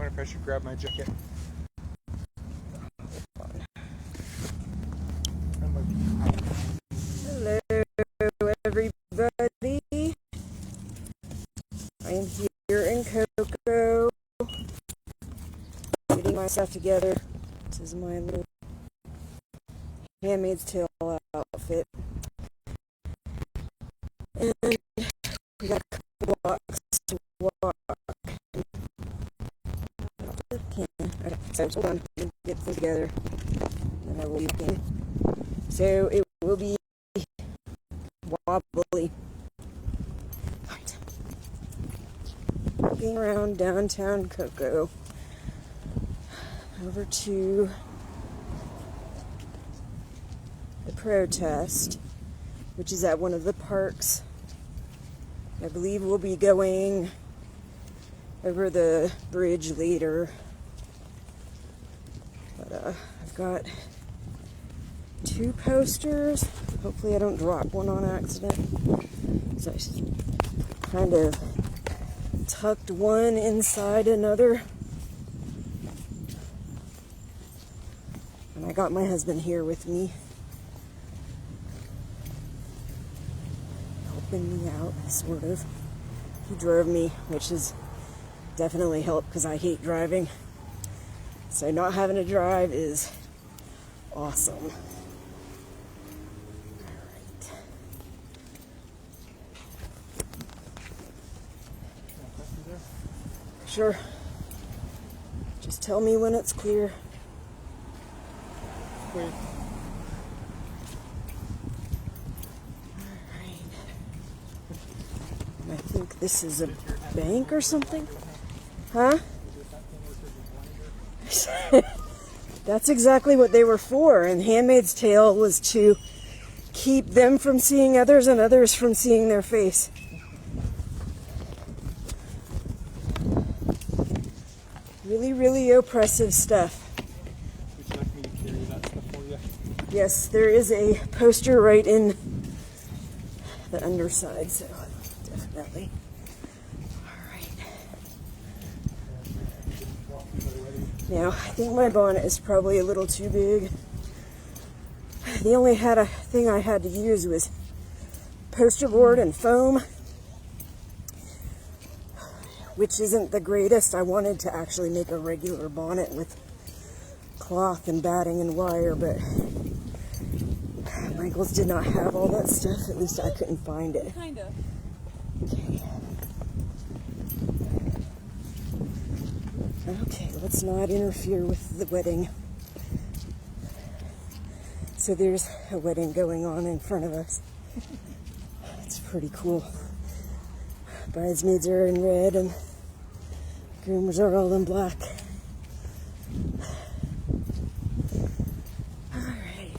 wonder if I should grab my jacket. Hello, everybody. I am here in Cocoa, getting my stuff together. This is my little Handmaid's Tale outfit. And we got a couple blocks to walk. Okay, so hold on, let me get things together. And I will be in. So it will be wobbly. Right. Walking around downtown Cocoa over to the protest, which is at one of the parks. I believe we'll be going over the bridge later. But I've got 2 posters. Hopefully I don't drop one on accident. So I just kind of tucked one inside another. And I got my husband here with me, helping me out, sort of. He drove me, which has definitely helped because I hate driving. So not having to drive is awesome. Sure. Just tell me when it's clear. Wait. Alright. I think this is a bank or something. Huh? That's exactly what they were for. And Handmaid's Tale was to keep them from seeing others and others from seeing their face. Really, really oppressive stuff. Would you like me to carry that stuff for you? Yes, there is a poster right in the underside, so definitely. Alright. Now, I think my bonnet is probably a little too big. The only thing I had to use was poster board and foam, which isn't the greatest. I wanted to actually make a regular bonnet with cloth and batting and wire, but Michael's did not have all that stuff. At least I couldn't find it. Kind of. Okay. Okay, let's not interfere with the wedding. So there's a wedding going on in front of us. It's pretty cool. Bridesmaids are in red and groomers are all in black. Alright.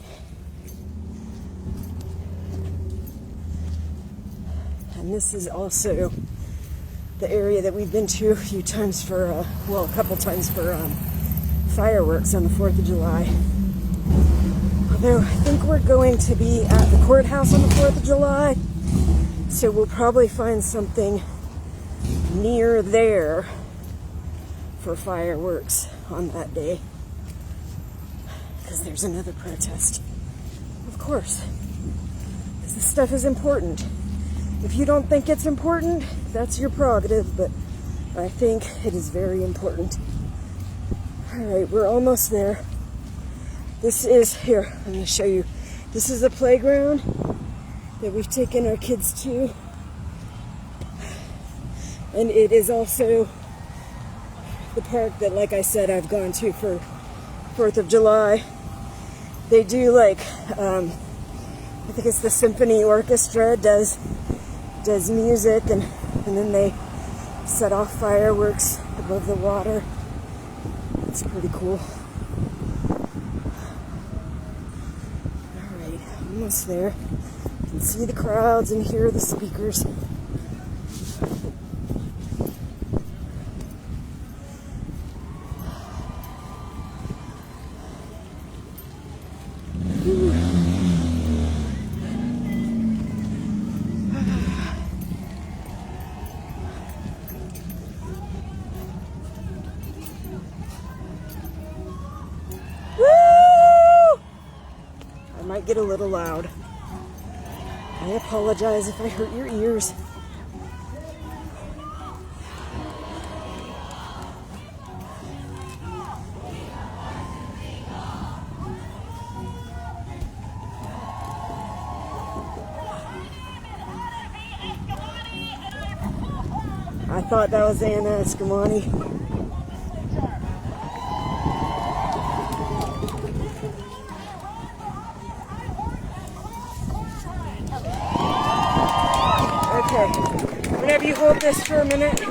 And this is also the area that we've been to a few times for, a couple times for fireworks on the 4th of July. Although I think we're going to be at the courthouse on the 4th of July. So we'll probably find something near there for fireworks on that day. Because there's another protest. Of course. Because this stuff is important. If you don't think it's important, that's your prerogative, but I think it is very important. Alright, we're almost there. This is, here, I'm going to show you. This is a playground that we've taken our kids to. And it is also the park that, like I said, I've gone to for 4th of July. They do like, I think it's the symphony orchestra does music, and then they set off fireworks above the water. It's pretty cool. Alright, almost there. You can see the crowds and hear the speakers. get a little loud. I apologize if I hurt your ears. I thought that was Anna Escamani. Okay, whenever you hold this for a minute.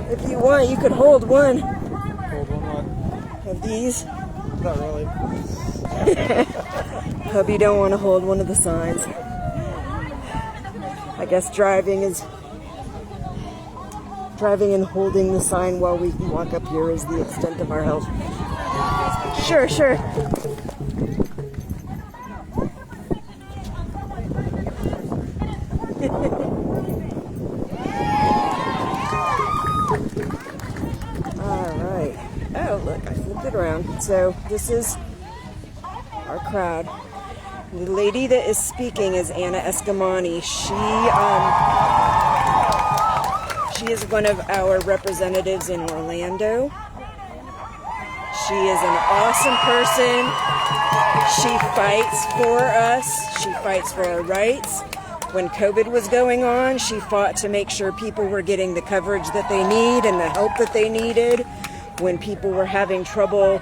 If you want, you could hold one. Hold one what? Of these. Not really. Hubby don't want to hold one of the signs. I guess driving and holding the sign while we walk up here is the extent of our help. Sure, sure. Alright. Oh, look, I flipped it around. So, this is our crowd. The lady that is speaking is Anna Escamani. She is one of our representatives in Orlando. She is an awesome person. She fights for us. She fights for our rights. When COVID was going on, she fought to make sure people were getting the coverage that they need and the help that they needed. When people were having trouble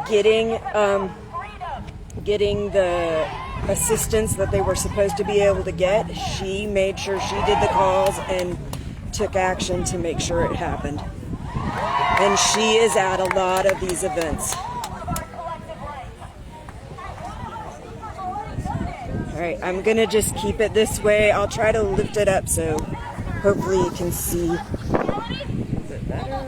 getting the assistance that they were supposed to be able to get, she made sure she did the calls and took action to make sure it happened. And she is at a lot of these events. All right, I'm gonna just keep it this way. I'll try to lift it up so hopefully you can see. Is it better?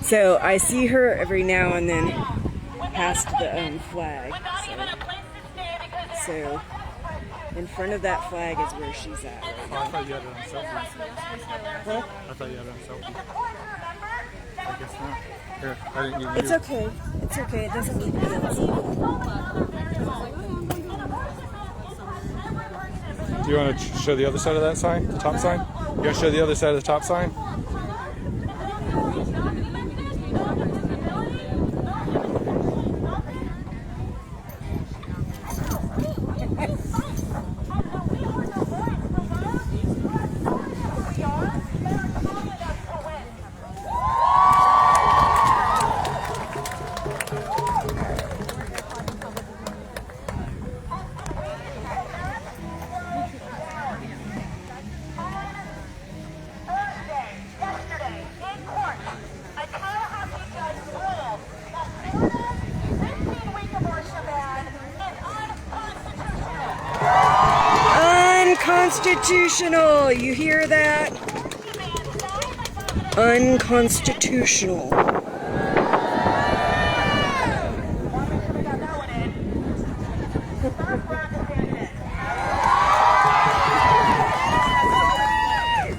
So I see her every now and then past the flag. So in front of that flag is where she's at. Oh, I thought you had it on selfie. Huh? I thought you had it on selfie. I guess not. Here, I didn't give you. It's okay. It's okay. It doesn't need to be on selfie. Do you want to show the other side of that sign? The top sign? You want to show the other side of the top sign? Unconstitutional! You hear that? Unconstitutional.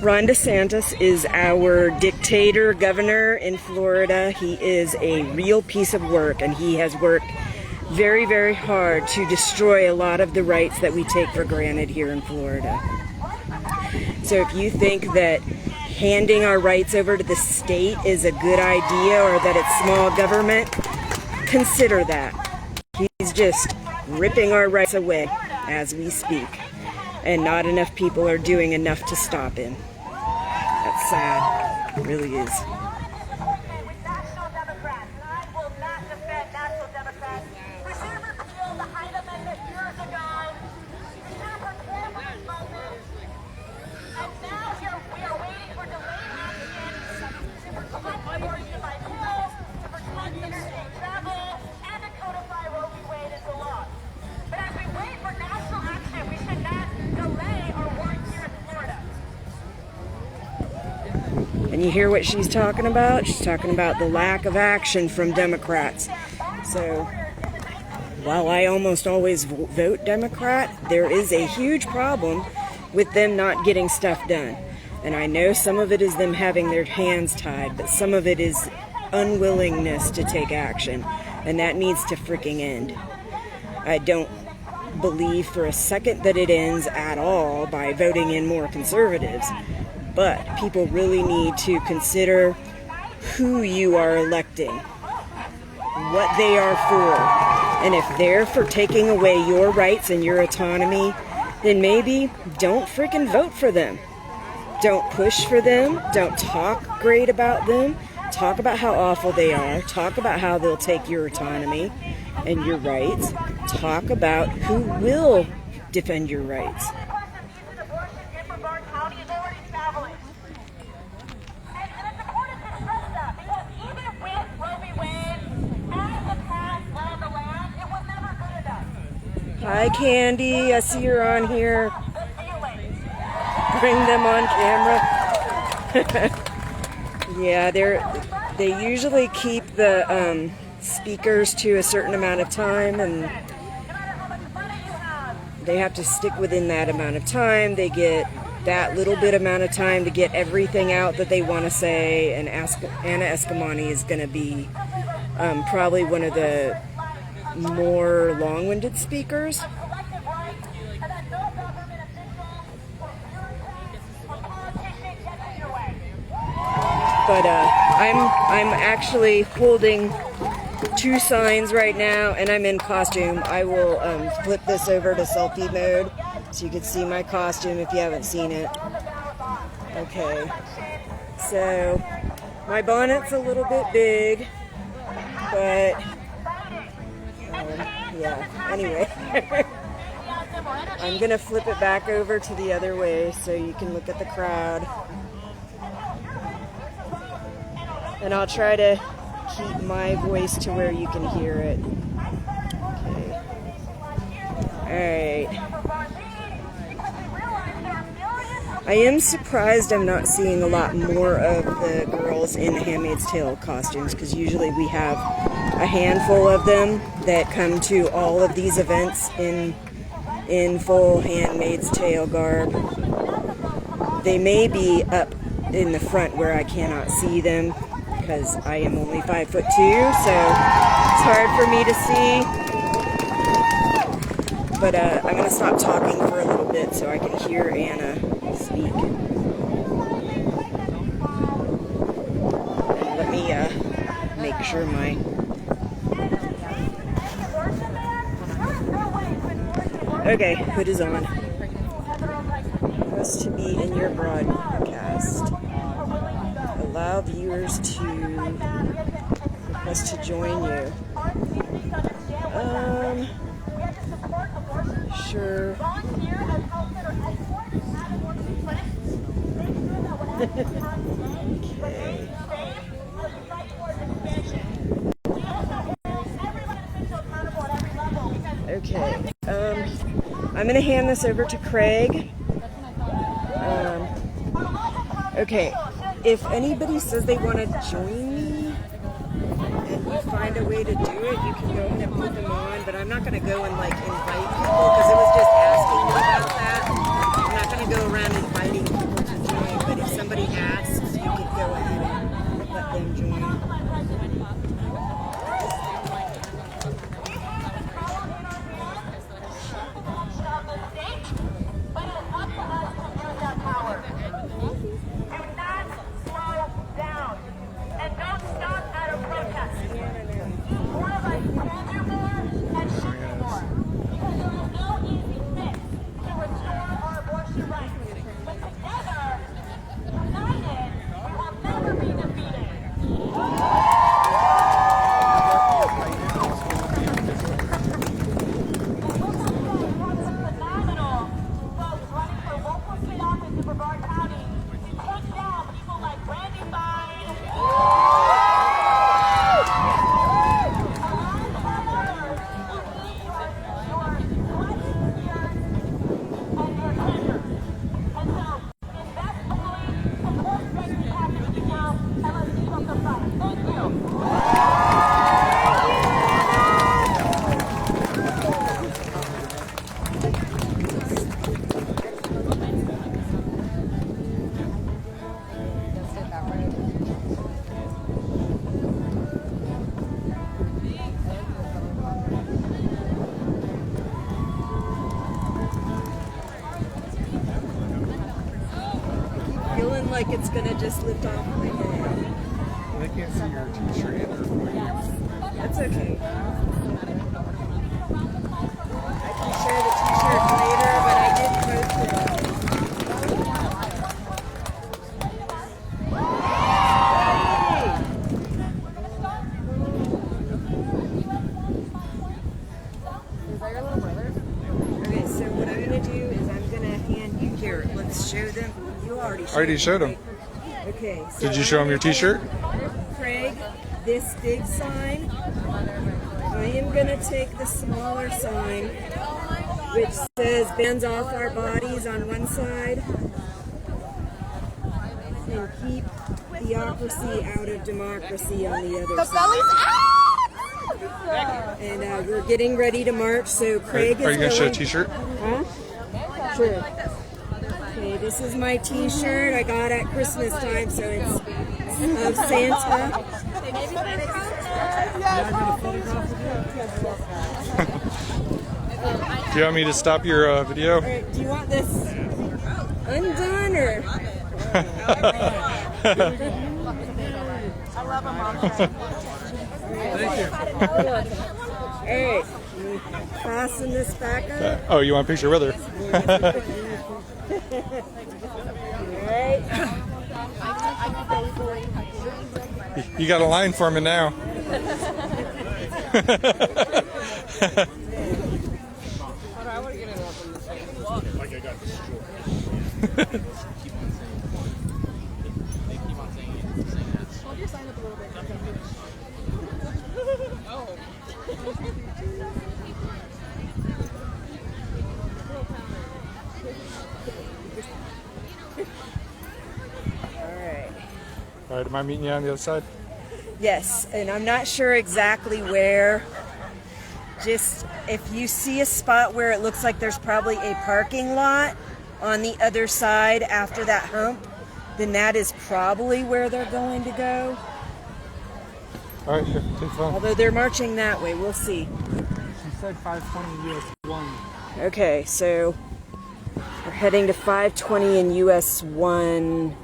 Ron DeSantis is our dictator governor in Florida. He is a real piece of work, and he has worked very, very hard to destroy a lot of the rights that we take for granted here in Florida. So if you think that handing our rights over to the state is a good idea or that it's small government, consider that. He's just ripping our rights away as we speak, and not enough people are doing enough to stop him. That's sad. It really is. And you hear what she's talking about? She's talking about the lack of action from Democrats. So, while I almost always vote Democrat, there is a huge problem with them not getting stuff done. And I know some of it is them having their hands tied, but some of it is unwillingness to take action. And that needs to freaking end. I don't believe for a second that it ends at all by voting in more conservatives. But people really need to consider who you are electing, what they are for. And if they're for taking away your rights and your autonomy, then maybe don't freaking vote for them. Don't push for them. Don't talk great about them. Talk about how awful they are. Talk about how they'll take your autonomy and your rights. Talk about who will defend your rights. Hi, Candy. I see you're on here. Bring them on camera. Yeah, they usually keep the speakers to a certain amount of time, and they have to stick within that amount of time. They get that little bit amount of time to get everything out that they want to say, and Anna Eskamani is going to be probably one of the more long-winded speakers. But I'm actually holding two signs right now, and I'm in costume. I will flip this over to selfie mode so you can see my costume if you haven't seen it. Okay, so my bonnet's a little bit big, but yeah, anyway. I'm gonna flip it back over to the other way so you can look at the crowd. And I'll try to keep my voice to where you can hear it. Okay. Alright. I am surprised I'm not seeing a lot more of the girls in Handmaid's Tale costumes, because usually we have a handful of them that come to all of these events in full Handmaid's Tale garb. They may be up in the front where I cannot see them, because I am only 5'2", so it's hard for me to see. But I'm going to stop talking for a little bit so I can hear Anna speak. And let me make sure my... Okay, hood is on. Request to be in your broadcast. Allow viewers to request to join you. Sure. Okay. I'm going to hand this over to Craig. Okay. If anybody says they want to join me and you find a way to do it, you can go ahead and put them on, but I'm not going to go and like invite people, because it was just asking me about that. I'm not going to go around inviting people to join, but if somebody asks, you can go ahead and let them join. sound like it's gonna just lift off my head. Well, they can't see your t-shirt either. That's okay. I can share the t-shirt later, but I did post it. Okay, so what I'm gonna do is I'm gonna hand you here. Let's show them. You already Showed them. Okay. So Did you show them your t-shirt? Craig, this big sign. I am going to take the smaller sign, which says "Bands off our bodies" on one side, and "Keep theocracy out of democracy" on the other side. And we're getting ready to march, so Craig Are is you going to show a going... t-shirt? Huh? Sure. Okay, this is my t-shirt I got at Christmas time, so it's of Santa. Do you want me to stop your video? All right, do you want this undone or? I love them all. Thank you. All right, fasten this back up. Oh, you want a picture with her? All right. You got a line for me now. All right, am I meeting you on the other side? Yes, and I'm not sure exactly where. Just if you see a spot where it looks like there's probably a parking lot on the other side after that hump, then that is probably where they're going to go. All right, here, take the phone. Although they're marching that way, we'll see. She said 520 US 1. Okay, so we're heading to 520 in US 1.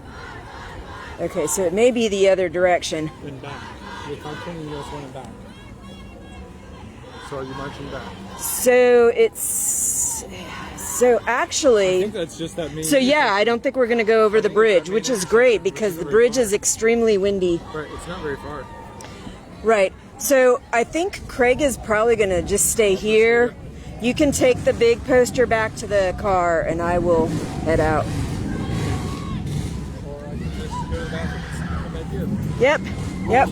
Okay, so it may be the other direction. And back. You're 520 US 1 and back. So are you marching back? So it's... So actually... I think that's just that main... So yeah, I don't think we're going to go over the bridge, which is great because the bridge is extremely windy. Right, it's not very far. Right. So I think Craig is probably going to just stay here. You can take the big poster back to the car and I will head out. Or I can just go back and back here. Yep. Yep.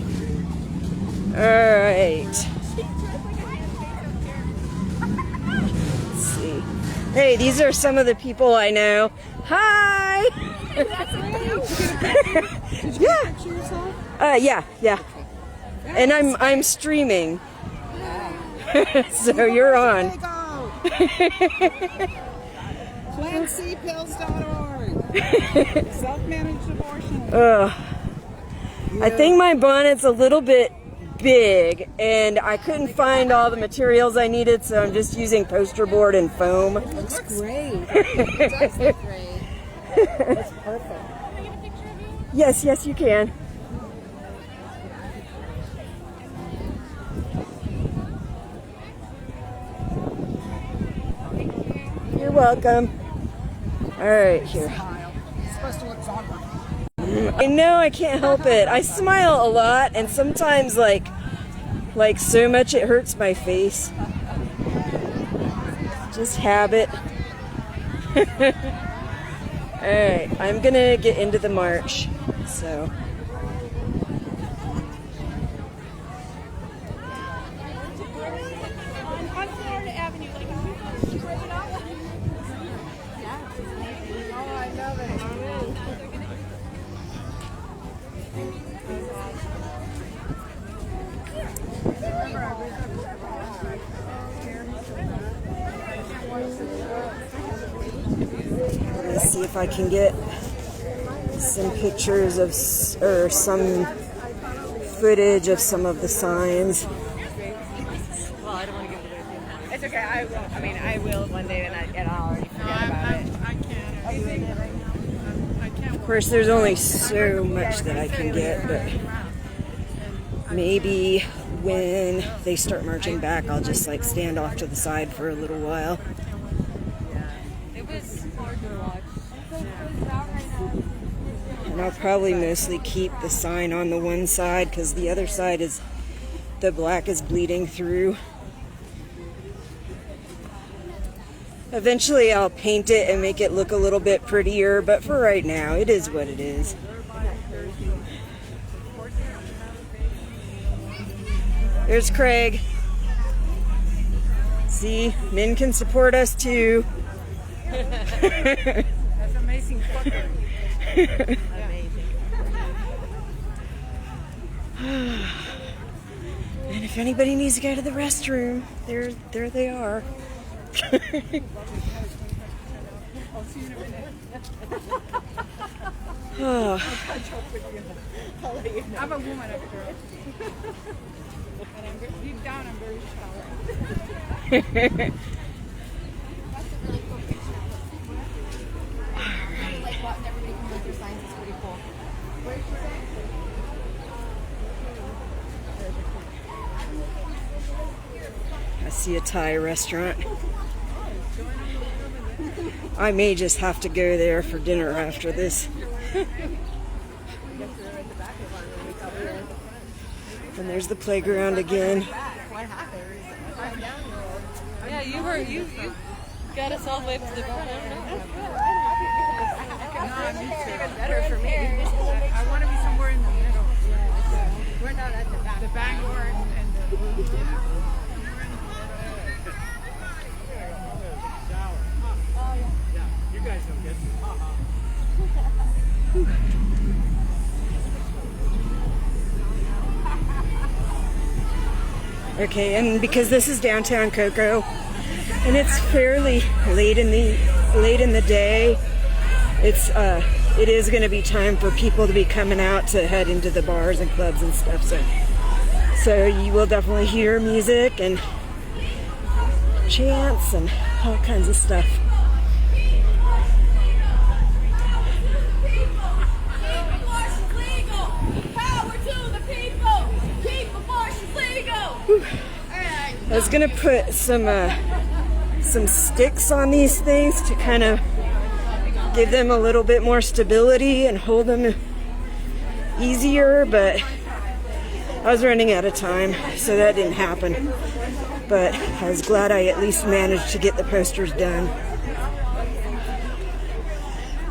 All right. Let's see. Hey, these are some of the people I know. Hi. Yeah. Yeah. And I'm streaming. So you're on. PlantCpills.org. Self-managed abortion. I think my bonnet's a little bit big and I couldn't find all the materials I needed, so I'm just using poster board and foam. It looks great. It does look great. It's perfect. Can I get a picture of you? Yes, you can. You're welcome. All right, here. It's supposed to look zombie. I know, I can't help it. I smile a lot, and sometimes, like so much it hurts my face. Just habit. All right, I'm gonna get into the march. So. On Florida Avenue, like if you go straight up. Yeah. Oh, I love it. Let's see if I can get some pictures of, or some footage of some of the signs. Well, I don't want to give it away. It's okay. I will. I mean, I will one day, and I'll already forget about it. I can't. I can't Of course, there's only so much that I can get, but maybe when they start marching back, I'll just like stand off to the side for a little while. It was hard to watch. And I'll probably mostly keep the sign on the one side because the other side is, the black is bleeding through. Eventually I'll paint it and make it look a little bit prettier, but for right now, it is what it is. There's Craig. See, men can support us too. That's amazing. Amazing. And if anybody needs to go to the restroom, there they are. Oh. I'm a woman of a girl. And deep down, I'm very shallow. I see a Thai restaurant. I may just have to go there for dinner after this. And there's the playground again. Yeah, you got us all the way up to the front. I don't know. It's even better for me. I want to be somewhere in the middle. We're not at the back. The Bangor and the... You guys don't get Okay, and because this is downtown Cocoa, and it's fairly late in the day, it is going to be time for people to be coming out to head into the bars and clubs and stuff. So you will definitely hear music and chants and all kinds of stuff. I was gonna put some sticks on these things to kind of give them a little bit more stability and hold them easier, but I was running out of time, so that didn't happen. But I was glad I at least managed to get the posters done.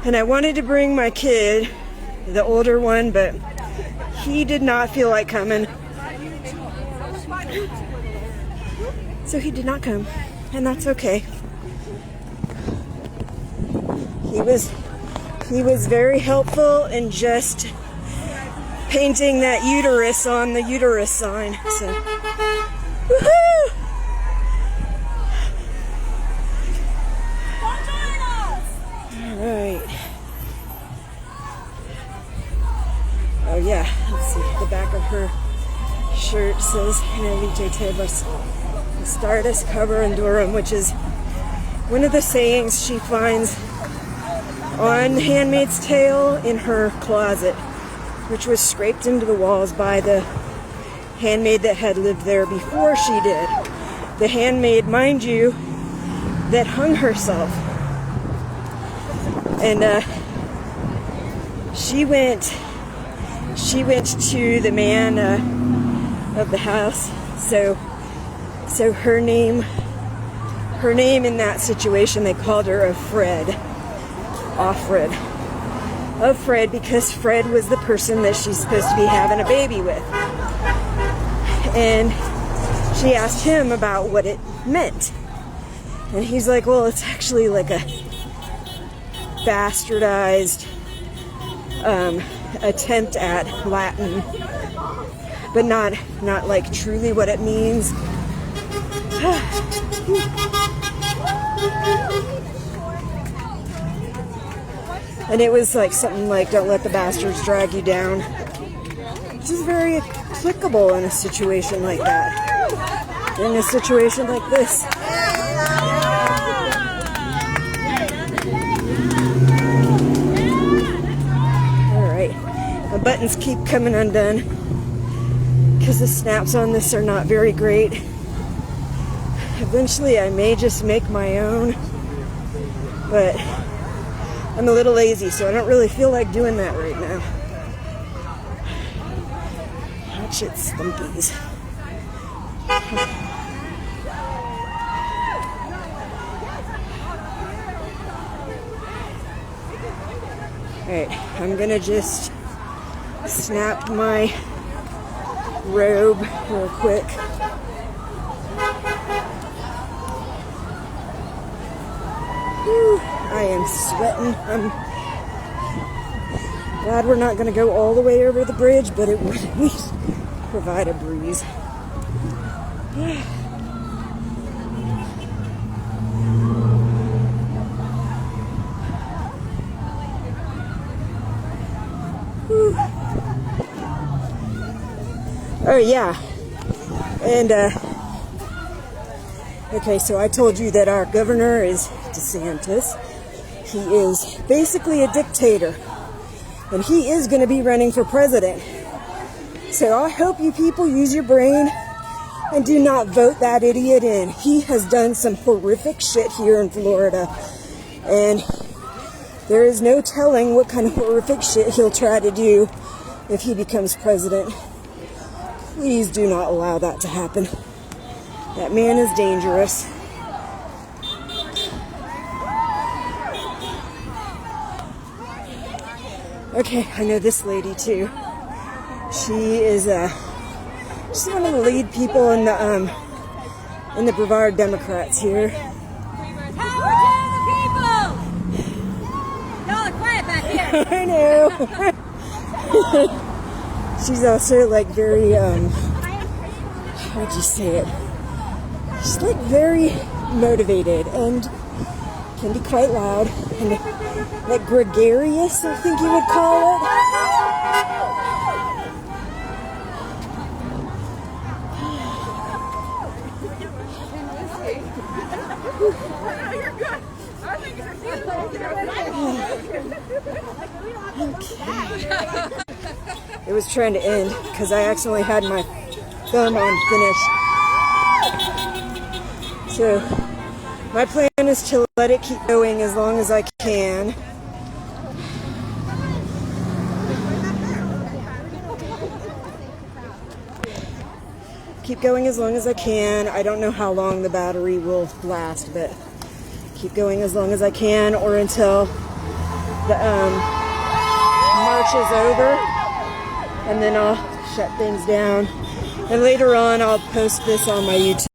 And I wanted to bring my kid, the older one, but he did not feel like coming. So he did not come, and that's okay. He was very helpful in just painting that uterus on the uterus sign. So, woohoo! All right. Oh yeah, let's see. The back of her shirt says "Navite Tebas Stardust Cover in Durham," which is one of the sayings she finds on Handmaid's Tale in her closet, which was scraped into the walls by the handmaid that had lived there before she did. The handmaid, mind you, that hung herself. And she went to the man of the house. So her name in that situation, they called her of Fred, because Fred was the person that she's supposed to be having a baby with. And she asked him about what it meant. And he's like, well, it's actually like a bastardized attempt at Latin, but not like truly what it means. And it was like something like, don't let the bastards drag you down, which is very applicable in a situation like that, in a situation like this. buttons keep coming undone because the snaps on this are not very great. Eventually I may just make my own, but I'm a little lazy, so I don't really feel like doing that right now. Watch it, Stumpies. Alright, I'm gonna just snap my robe real quick. Whew, I am sweating. I'm glad we're not gonna go all the way over the bridge, but it would at least provide a breeze. Oh yeah, and okay, so I told you that our governor is DeSantis. He is basically a dictator, and he is going to be running for president. So I hope you people use your brain and do not vote that idiot in. He has done some horrific shit here in Florida, and there is no telling what kind of horrific shit he'll try to do if he becomes president. Please do not allow that to happen. That man is dangerous. Okay, I know this lady too. She is she's one of the lead people in the Brevard Democrats here. Power to the people! Y'all are quiet back here. I know. She's also like very, how'd you say it? She's like very motivated and can be quite loud and like gregarious, I think you would call it. It was trying to end because I accidentally had my thumb on finish. So my plan is to let it keep going as long as I can. Keep going as long as I can. I don't know how long the battery will last, but keep going as long as I can, or until the march is over, and then I'll shut things down. And later on, I'll post this on my YouTube.